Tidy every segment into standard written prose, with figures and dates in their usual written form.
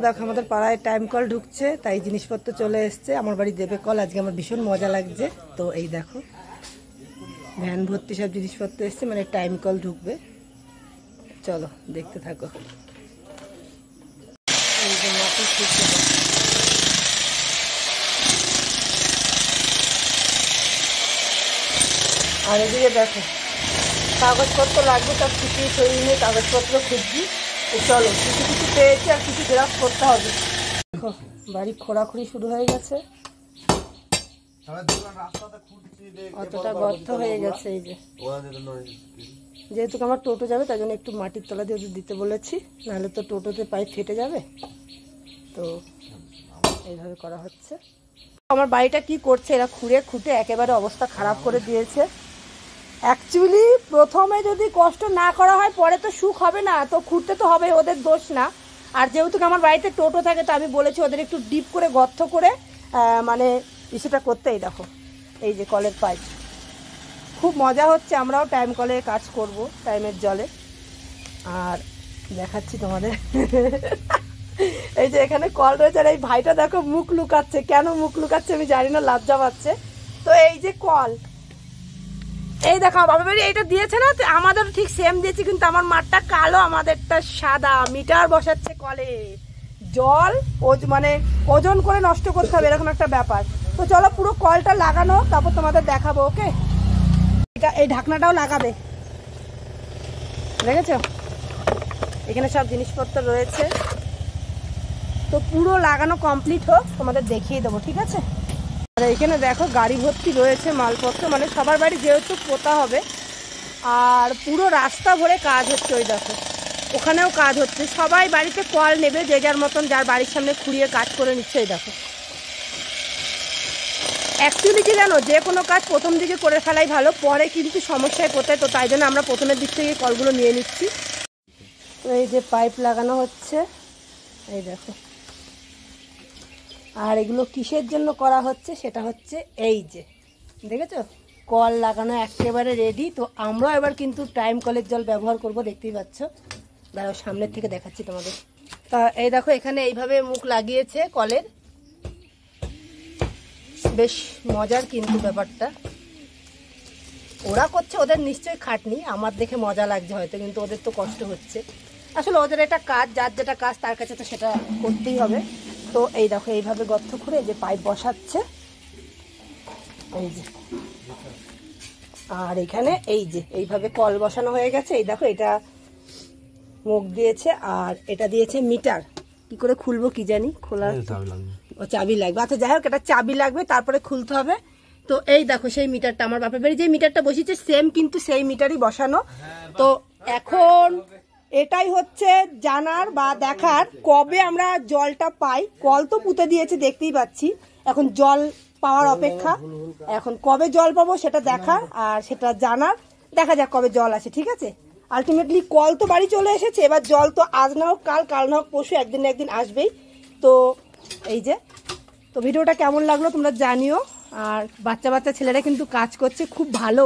দেখো আমাদের পাড়ায় টাইম কল ঢুকছে, তাই জিনিসপত্র চলে এসছে। আমার বাড়ি দেবে কল, আজকে আমার ভীষণ মজা লাগছে। তো এই দেখো ভ্যান ভর্তি সব জিনিসপত্র এসছে, মানে টাইম কল ঢুকবে। চলো দেখতে থাকো। আর এদিকে দেখো কাগজপত্র লাগবে, সব ঠিকই সরিয়ে নিয়ে কাগজপত্র খুঁজছি। চলো কিছু কিছু পেয়েছি আর কিছু জেরক্স করতে হবে। দেখো বাড়ি খোঁড়াখুড়ি শুরু হয়ে গেছে, অতটা গর্ত হয়ে গেছে। এই যে যেহেতু আমার টোটো যাবে তাই জন্য একটু মাটির তলা দিয়ে দিতে বলেছি, নাহলে তো টোটোতে পাইপ ফেটে যাবে। তো এইভাবে করা হচ্ছে। আমার বাড়িটা কি করছে, এরা খুঁড়ে খুঁটে একেবারে অবস্থা খারাপ করে দিয়েছে। অ্যাকচুয়ালি প্রথমে যদি কষ্ট না করা হয় পরে তো সুখ হবে না, তো খুঁড়তে তো হবে, ওদের দোষ না। আর যেহেতু আমার বাড়িতে টোটো থাকে তো আমি বলেছি ওদের একটু ডিপ করে গর্ত করে মানে ইসেটা করতেই। দেখো এই যে কলের পাইপ, খুব মজা হচ্ছে। আমরাও টাইম কলে কাজ করব, টাইমের জলে। আর দেখাচ্ছি তোমাদের এই যে এখানে কল রয়েছে, আর এই ভাইটা দেখো মুখ লুকাচ্ছে। কেন মুখ লুকাচ্ছে আমি জানি না, লজ্জা পাচ্ছে। তো এই যে কল, এই দেখো বাবা বাড়ি এইটা দিয়েছে না, আমাদের ঠিক সেম দিয়েছে, কিন্তু আমার মাঠটা কালো, আমাদেরটা সাদা। মিটার বসাচ্ছে কলে, জল মানে ওজন করে নষ্ট করতে হবে, এরকম একটা ব্যাপার। তো চলো পুরো কলটা লাগানো, তারপর তোমাদের দেখাবো। ওকে, এই ঢাকনাটাও লাগাবে, দেখেছো এখানে সব জিনিসপত্র রয়েছে। তো পুরো লাগানো কমপ্লিট হোক, তোমাদের দেখিয়ে দেবো, ঠিক আছে। আর এখানে দেখো গাড়ি ভর্তি রয়েছে মালপত্র, মানে সবার বাড়ি যেহেতু পোতা হবে। আর পুরো রাস্তা ভরে কাজ হচ্ছে, ওই দেখো ওখানেও কাজ হচ্ছে। সবাই বাড়িতে কল নেবে, যে যার মতন যার বাড়ির সামনে খুঁড়িয়ে কাজ করে নিচ্ছে। এই দেখো অ্যাকচুয়ালি কি জানো, যে কোনো কাজ প্রথম দিকে করে ফেলাই ভালো, পরে কিন্তু সমস্যায় পড়তে। তো তাই জন্য আমরা প্রথমের দিক থেকে কলগুলো নিয়ে নিচ্ছি। তো এই যে পাইপ লাগানো হচ্ছে, এই দেখো। আর এগুলো কিসের জন্য করা হচ্ছে সেটা হচ্ছে এই যে দেখেছো কল লাগানো একেবারে রেডি। তো আমরাও এবার কিন্তু টাইম কলের জল ব্যবহার করব, দেখতেই পাচ্ছ। দাঁড়াও সামনের থেকে দেখাচ্ছি তোমাদের। তা এই দেখো এখানে এইভাবে মুখ লাগিয়েছে কলের, বেশ মজার কিন্তু ব্যাপারটা। ওরা করছে, ওদের নিশ্চয়ই খাটনি, আমার দেখে মজা লাগছে হয়তো, কিন্তু ওদের তো কষ্ট হচ্ছে। আসলে ওদের এটা কাজ, যার যেটা কাজ তার কাছে তো সেটা করতেই হবে। তো এই দেখো এইভাবে গর্ত করে যে পাইপ বসাচ্ছে, এই যে। আর এখানে এই যে এইভাবে কল বসানো হয়ে গেছে। এই দেখো এটা মুখ দিয়েছে, আর এটা দিয়েছে মিটার। কি করে খুলবো কি জানি, খোলা ও চাবি লাগবে। আচ্ছা যাই হোক, এটা চাবি লাগবে, তারপরে খুলতে হবে। তো এই দেখো সেই মিটারটা, আমার বাপের বাড়ি যে মিটারটা বসিয়েছে সেম কিন্তু সেই মিটারই বসানো। তো এখন এটাই হচ্ছে জানার বা দেখার কবে আমরা জলটা পাই। কল তো পুঁতে দিয়েছে দেখতেই পাচ্ছি, এখন জল পাওয়ার অপেক্ষা। এখন কবে জল পাবো সেটা দেখার, আর সেটা জানার। দেখা যাক কবে জল আসে, ঠিক আছে। আলটিমেটলি কল তো বাড়ি চলে এসেছে, এবার জল তো আজ না হোক কাল, কাল না হোক পরশু, একদিন না একদিন আসবেই। তো এই যে, তো ভিডিওটা কেমন লাগলো তোমরা জানিও। আর বাচ্চা বাচ্চা ছেলেরা কিন্তু কাজ করছে খুব ভালো,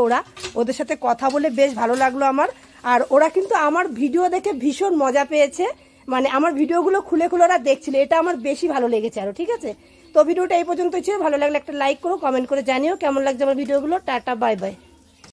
ওদের সাথে কথা বলে বেশ ভালো লাগলো আমার। আর ওরা কিন্তু আমার ভিডিও দেখে ভীষণ মজা পেয়েছে, মানে আমার ভিডিওগুলো খুলে খুলে ওরা দেখছিল, এটা আমার বেশি ভালো লেগেছে আরো, ঠিক আছে। তো ভিডিওটা এই পর্যন্তই ছিল, ভালো লাগলে একটা লাইক করো, কমেন্ট করে জানিও কেমন লাগছে আমার ভিডিওগুলো। Tata bye bye.